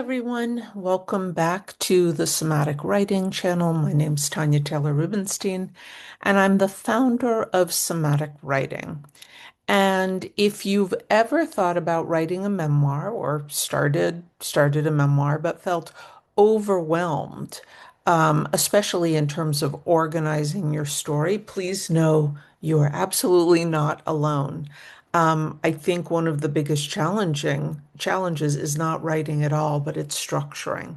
everyone. Welcome back to the Somatic Writing channel. My name's Tanya Taylor Rubenstein, and I'm the founder of Somatic Writing. And if you've ever thought about writing a memoir or started a memoir but felt overwhelmed, especially in terms of organizing your story, please know you are absolutely not alone. I think one of the biggest challenges is not writing at all, but it's structuring.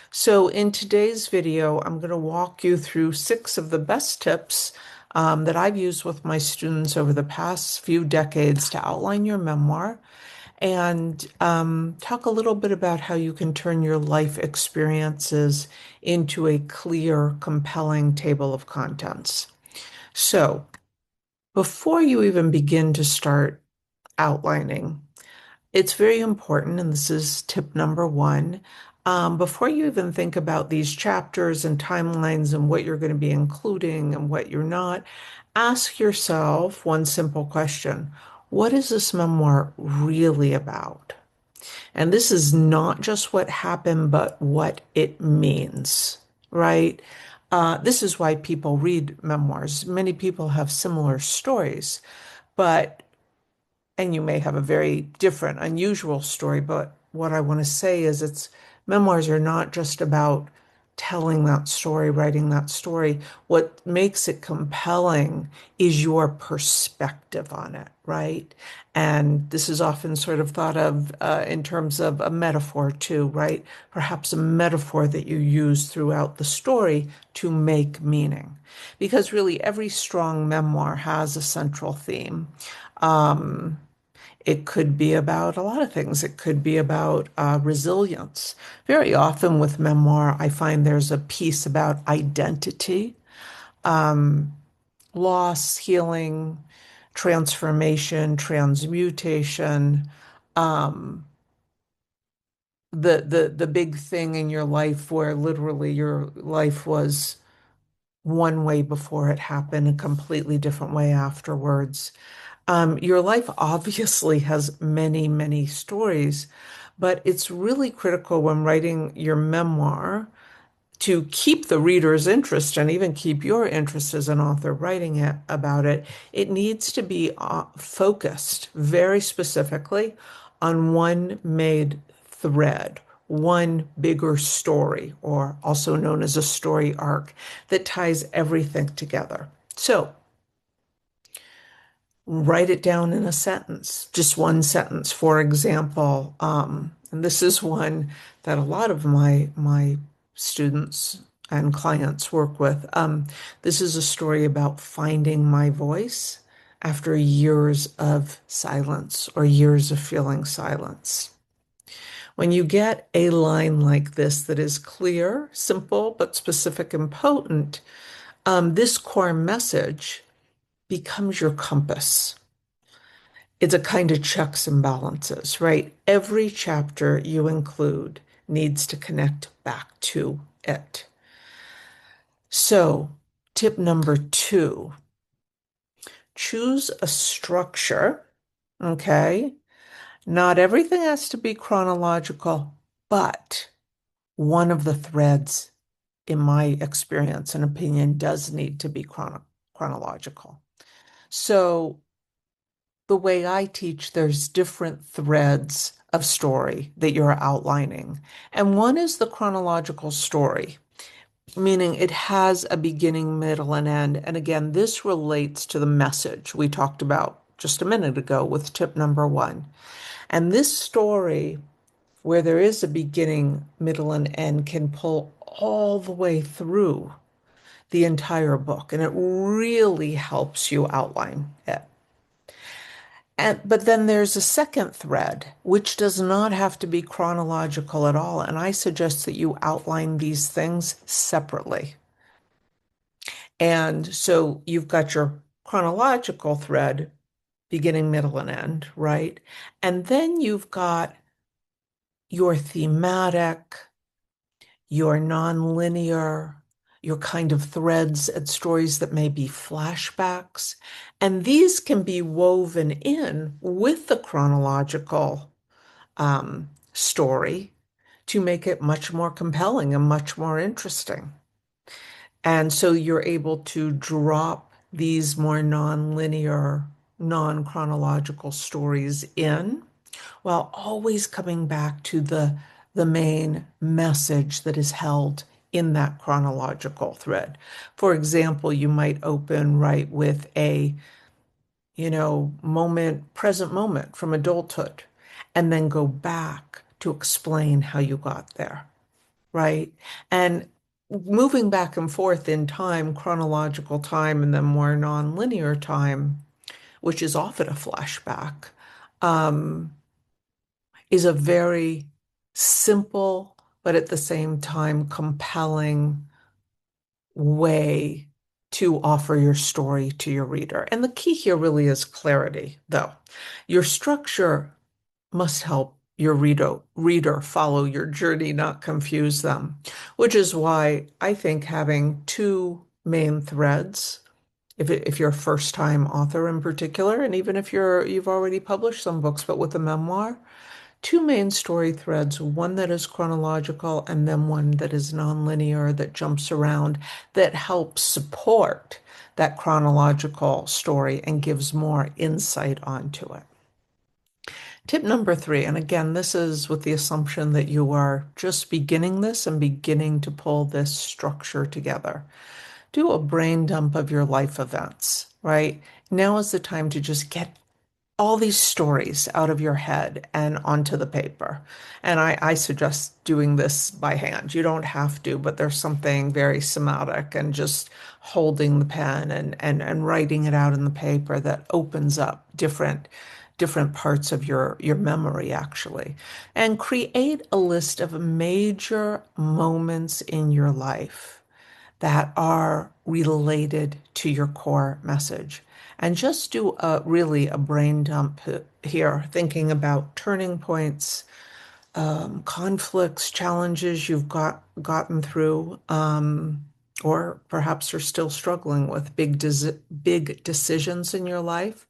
So in today's video, I'm going to walk you through 6 of the best tips that I've used with my students over the past few decades to outline your memoir and talk a little bit about how you can turn your life experiences into a clear, compelling table of contents. So before you even begin to start outlining, it's very important, and this is tip number 1. Before you even think about these chapters and timelines and what you're going to be including and what you're not, ask yourself one simple question. What is this memoir really about? And this is not just what happened, but what it means, right? This is why people read memoirs. Many people have similar stories, but and you may have a very different, unusual story, but what I want to say is memoirs are not just about telling that story, writing that story. What makes it compelling is your perspective on it, right? And this is often sort of thought of in terms of a metaphor too, right? Perhaps a metaphor that you use throughout the story to make meaning. Because really every strong memoir has a central theme. It could be about a lot of things. It could be about resilience. Very often with memoir, I find there's a piece about identity, loss, healing, transformation, transmutation. The big thing in your life where literally your life was one way before it happened, a completely different way afterwards. Your life obviously has many, many stories, but it's really critical when writing your memoir to keep the reader's interest and even keep your interest as an author writing it about it. It needs to be focused very specifically on one made thread, one bigger story, or also known as a story arc that ties everything together. So, write it down in a sentence, just one sentence. For example, and this is one that a lot of my students and clients work with. This is a story about finding my voice after years of silence or years of feeling silence. When you get a line like this that is clear, simple, but specific and potent, this core message becomes your compass. It's a kind of checks and balances, right? Every chapter you include needs to connect back to it. So, tip number 2, choose a structure, okay? Not everything has to be chronological, but one of the threads, in my experience and opinion, does need to be chronological. So, the way I teach, there's different threads of story that you're outlining. And one is the chronological story, meaning it has a beginning, middle, and end. And again, this relates to the message we talked about just a minute ago with tip number 1. And this story, where there is a beginning, middle, and end, can pull all the way through the entire book. And it really helps you outline it. But then there's a second thread, which does not have to be chronological at all. And I suggest that you outline these things separately. And so you've got your chronological thread, beginning, middle, and end, right? And then you've got your thematic, your nonlinear, your kind of threads and stories that may be flashbacks. And these can be woven in with the chronological story to make it much more compelling and much more interesting. And so you're able to drop these more non-linear, non-chronological stories in while always coming back to the main message that is held in that chronological thread. For example, you might open right with a, present moment from adulthood, and then go back to explain how you got there, right? And moving back and forth in time, chronological time, and then more non-linear time, which is often a flashback, um, is a very simple, but at the same time compelling way to offer your story to your reader. And the key here really is clarity, though. Your structure must help your reader follow your journey, not confuse them, which is why I think having two main threads, if you're a first-time author in particular, and even if you've already published some books, but with a memoir, two main story threads, one that is chronological and then one that is nonlinear, that jumps around, that helps support that chronological story and gives more insight onto it. Tip number three, and again, this is with the assumption that you are just beginning this and beginning to pull this structure together. Do a brain dump of your life events, right? Now is the time to just get all these stories out of your head and onto the paper. And I suggest doing this by hand. You don't have to, but there's something very somatic and just holding the pen and writing it out in the paper that opens up different parts of your memory actually. And create a list of major moments in your life that are related to your core message. And just do really a brain dump here, thinking about turning points, conflicts, challenges you've gotten through, or perhaps you're still struggling with big decisions in your life,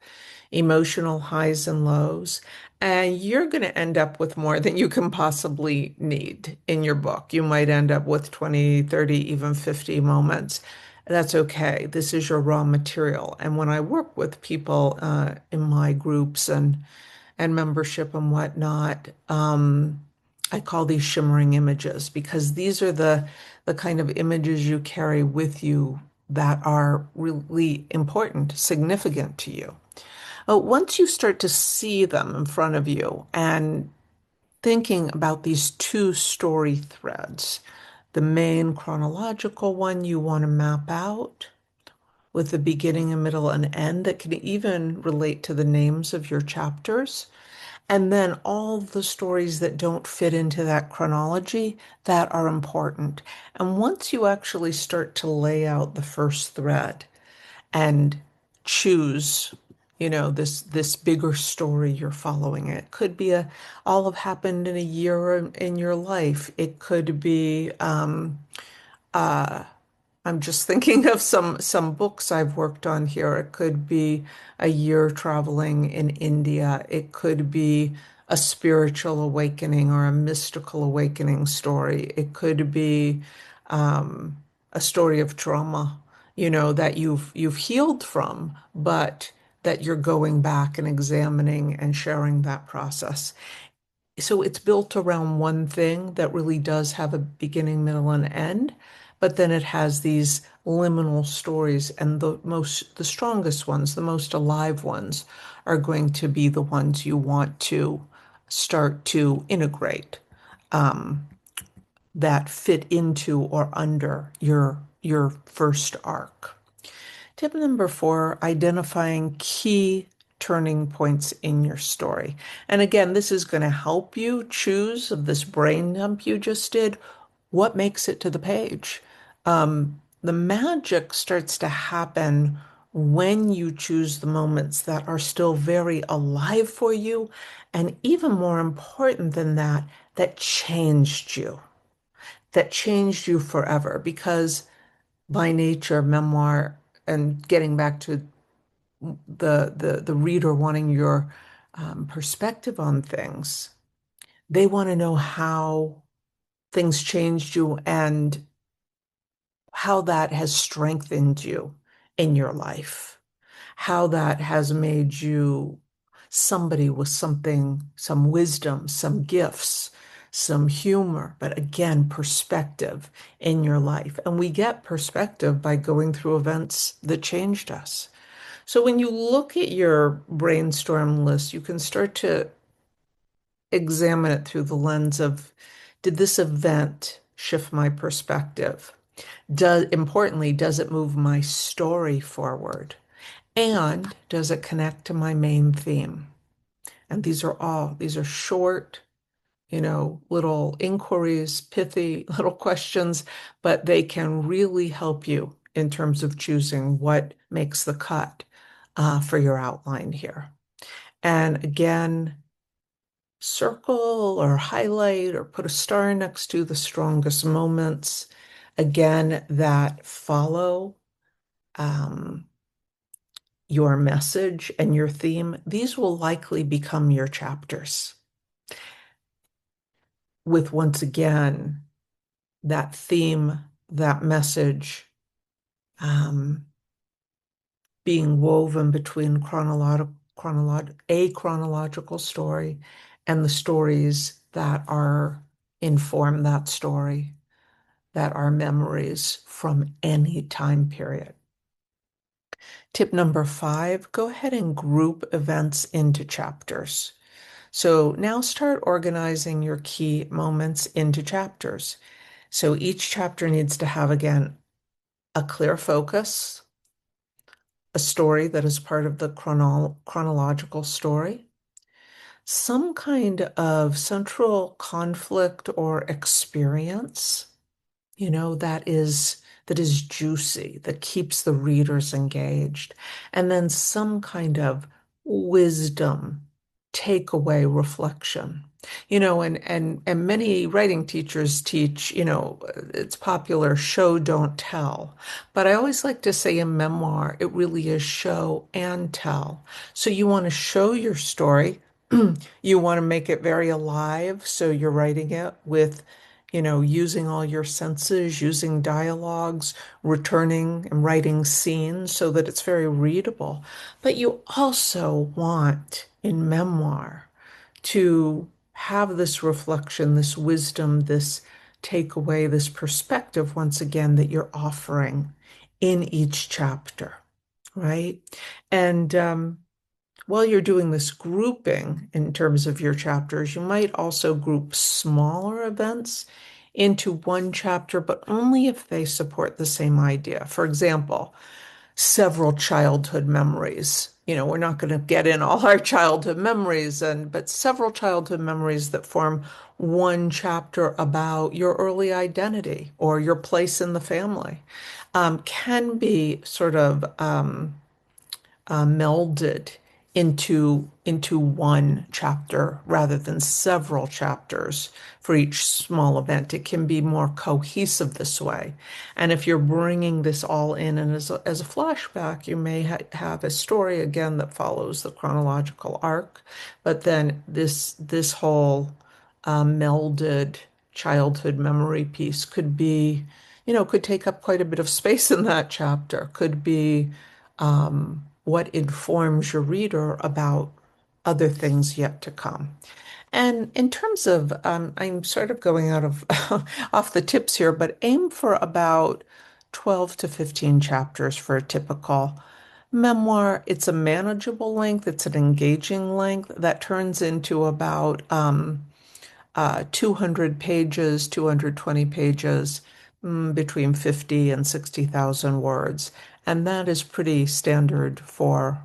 emotional highs and lows, and you're going to end up with more than you can possibly need in your book. You might end up with 20, 30, even 50 moments. That's okay. This is your raw material. And when I work with people in my groups and membership and whatnot, I call these shimmering images because these are the kind of images you carry with you that are really important, significant to you. Once you start to see them in front of you and thinking about these two story threads, the main chronological one you want to map out with the beginning, a middle, and end that can even relate to the names of your chapters. And then all the stories that don't fit into that chronology that are important. And once you actually start to lay out the first thread and choose, this bigger story you're following, it could be all have happened in a year in your life. It could be uh, I'm just thinking of some books I've worked on here. It could be a year traveling in India. It could be a spiritual awakening or a mystical awakening story. It could be a story of trauma, that you've healed from, but that you're going back and examining and sharing that process. So it's built around one thing that really does have a beginning, middle, and end, but then it has these liminal stories, and the strongest ones, the most alive ones, are going to be the ones you want to start to integrate, that fit into or under your first arc. Tip number four, identifying key turning points in your story. And again, this is going to help you choose of this brain dump you just did, what makes it to the page. The magic starts to happen when you choose the moments that are still very alive for you, and even more important than that, that changed you forever. Because by nature, memoir, and getting back to the reader wanting your perspective on things, they want to know how things changed you and how that has strengthened you in your life, how that has made you somebody with something, some wisdom, some gifts, some humor, but again, perspective in your life. And we get perspective by going through events that changed us. So when you look at your brainstorm list, you can start to examine it through the lens of, did this event shift my perspective? Importantly, does it move my story forward? And does it connect to my main theme? And these are short, little inquiries, pithy little questions, but they can really help you in terms of choosing what makes the cut for your outline here. And again, circle or highlight or put a star next to the strongest moments, again, that follow um, your message and your theme. These will likely become your chapters with, once again, that theme, that message um, being woven between a chronological story and the stories that are inform that story, that are memories from any time period. Tip number 5, go ahead and group events into chapters. So now start organizing your key moments into chapters. So each chapter needs to have, again, a clear focus, a story that is part of the chronological story, some kind of central conflict or experience, that is juicy, that keeps the readers engaged, and then some kind of wisdom, takeaway, reflection. And many writing teachers teach, it's popular, show, don't tell. But I always like to say in memoir, it really is show and tell. So you want to show your story. You want to make it very alive. So you're writing it with, using all your senses, using dialogues, returning and writing scenes so that it's very readable. But you also want in memoir to have this reflection, this wisdom, this takeaway, this perspective, once again, that you're offering in each chapter, right? And while you're doing this grouping in terms of your chapters, you might also group smaller events into one chapter, but only if they support the same idea. For example, several childhood memories. We're not going to get in all our childhood memories, but several childhood memories that form one chapter about your early identity or your place in the family can be sort of melded into one chapter rather than several chapters for each small event. It can be more cohesive this way. And if you're bringing this all in and as a flashback, you may have a story again that follows the chronological arc, but then this whole melded childhood memory piece could take up quite a bit of space in that chapter, could be what informs your reader about other things yet to come. And in terms of, I'm sort of going out of off the tips here, but aim for about 12 to 15 chapters for a typical memoir. It's a manageable length, it's an engaging length that turns into about 200 pages, 220 pages, between 50 and 60,000 words. And that is pretty standard for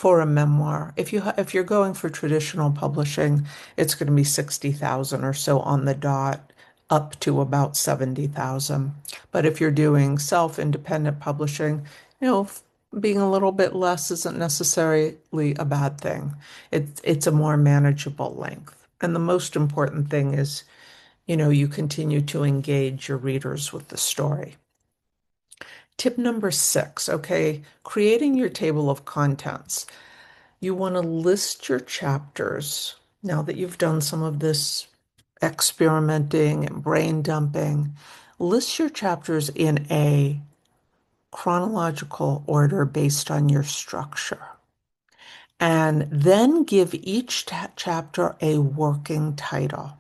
a memoir. If you're going for traditional publishing, it's going to be 60,000 or so on the dot, up to about 70,000. But if you're doing self-independent publishing, being a little bit less isn't necessarily a bad thing. It's a more manageable length. And the most important thing is, you continue to engage your readers with the story. Tip number 6, okay, creating your table of contents. You want to list your chapters now that you've done some of this experimenting and brain dumping, list your chapters in a chronological order based on your structure. And then give each chapter a working title.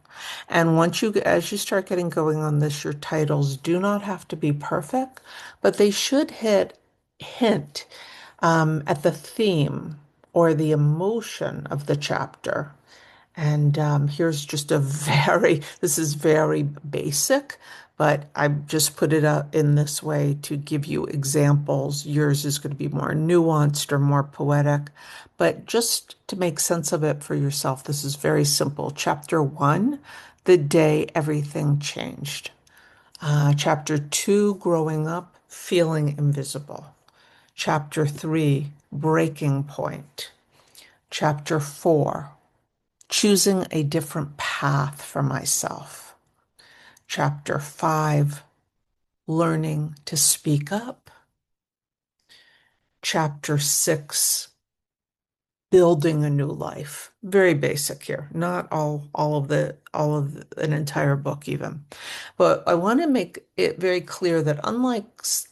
And as you start getting going on this, your titles do not have to be perfect, but they should hint at the theme or the emotion of the chapter. And here's just this is very basic, but I just put it up in this way to give you examples. Yours is going to be more nuanced or more poetic, but just to make sense of it for yourself, this is very simple. Chapter 1, the day everything changed. Chapter 2, growing up, feeling invisible. Chapter 3, breaking point. Chapter 4, choosing a different path for myself. Chapter 5, learning to speak up. Chapter 6, building a new life. Very basic here, not all of an entire book even. But I want to make it very clear that unlike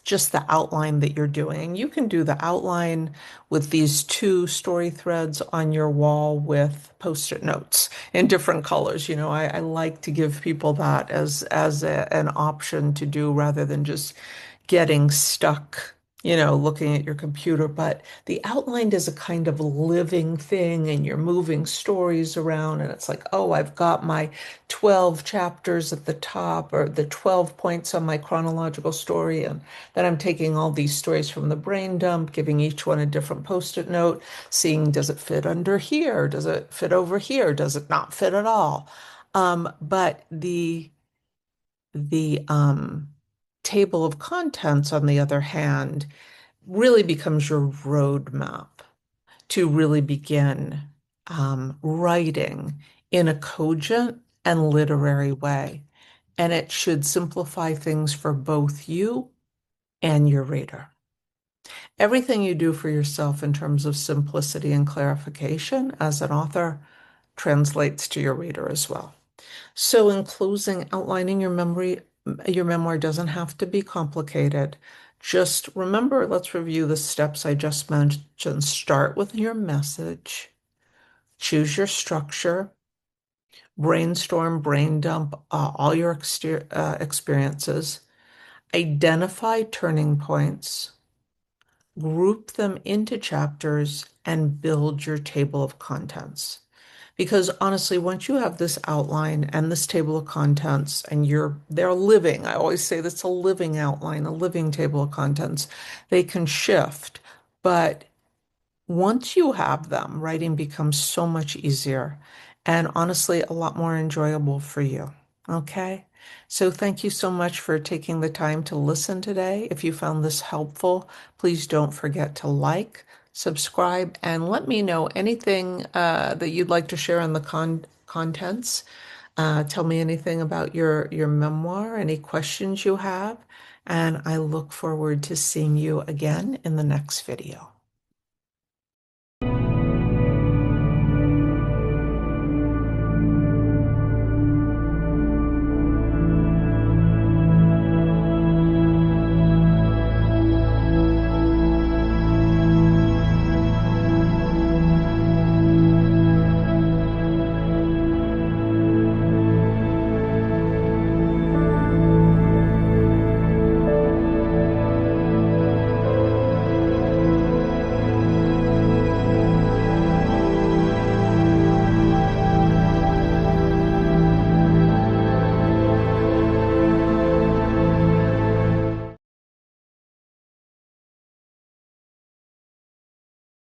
just the outline that you're doing, you can do the outline with these two story threads on your wall with post-it notes in different colors. I like to give people that as an option to do rather than just getting stuck, looking at your computer. But the outline is a kind of living thing, and you're moving stories around, and it's like, oh, I've got my 12 chapters at the top, or the 12 points on my chronological story. And then I'm taking all these stories from the brain dump, giving each one a different post-it note, seeing, does it fit under here? Does it fit over here? Does it not fit at all? But the table of contents, on the other hand, really becomes your roadmap to really begin writing in a cogent and literary way. And it should simplify things for both you and your reader. Everything you do for yourself in terms of simplicity and clarification as an author translates to your reader as well. So in closing, outlining your memoir doesn't have to be complicated. Just remember, let's review the steps I just mentioned. Start with your message, choose your structure, brainstorm, brain dump, all your experiences, identify turning points, group them into chapters, and build your table of contents. Because honestly, once you have this outline and this table of contents and they're living, I always say that's a living outline, a living table of contents, they can shift. But once you have them, writing becomes so much easier and honestly, a lot more enjoyable for you. Okay? So thank you so much for taking the time to listen today. If you found this helpful, please don't forget to like, subscribe, and let me know anything that you'd like to share on the contents. Tell me anything about your memoir, any questions you have, and I look forward to seeing you again in the next video.